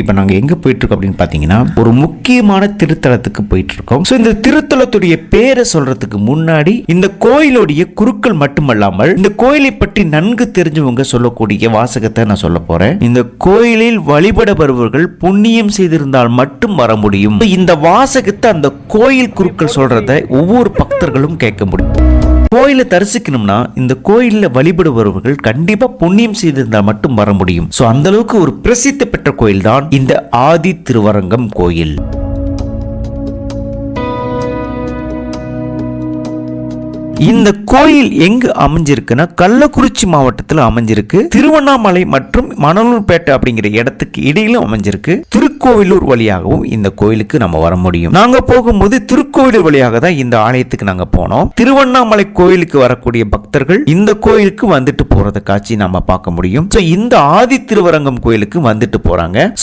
இப்ப நாங்க எங்க போயிட்டு இருக்கோம் அப்படின்னு பாத்தீங்கன்னா ஒரு முக்கியமான திருத்தலத்துக்கு போயிட்டு இருக்கோம். இந்த திருத்தலத்துடைய பேரை சொல்றதுக்கு முன்னாடி இந்த கோயிலுடைய குருக்கள் மட்டுமல்லாமல் இந்த கோயிலை பற்றி நன்கு தெரிஞ்சவங்க சொல்லக்கூடிய வாசகத்தை நான் சொல்ல போறேன். இந்த கோயிலில் வழிபட வருபவர்கள் புண்ணியம் செய்திருந்தால் மட்டும் வர முடியும். இந்த வாசகத்தை அந்த கோயில் குருக்கள் சொல்றதை ஒவ்வொரு பக்தர்களும் கேட்க முடியும். கோயிலை தரிசிக்கணும்னா இந்த கோயில்ல வழிபடுபவர்கள் கண்டிப்பா புண்ணியம் செய்திருந்தால் மட்டும் வர முடியும். அந்த அளவுக்கு ஒரு பிரசித்தி பெற்ற கோயில் தான் இந்த ஆதி திருவரங்கம் கோயில். இந்த கோயில் எங்கு அமைஞ்சிருக்குன்னா கள்ளக்குறிச்சி மாவட்டத்தில் அமைஞ்சிருக்கு. திருவண்ணாமலை மற்றும் மணலூர்பேட்டை அப்படிங்கிற இடத்துக்கு இடையிலும் அமைஞ்சிருக்கு. திருக்கோவிலூர் வழியாகவும் இந்த கோயிலுக்கு நம்ம வர முடியும். நாங்க போகும்போது திருக்கோவிலூர் வழியாக தான் இந்த ஆலயத்துக்கு நாங்க போனோம். திருவண்ணாமலை கோயிலுக்கு வரக்கூடிய பக்தர்கள் இந்த கோயிலுக்கு வந்துட்டு போறத காட்சி நம்ம பார்க்க முடியும். இந்த ஆதி திருவரங்கம் கோயிலுக்கு வந்துட்டு போறாங்க.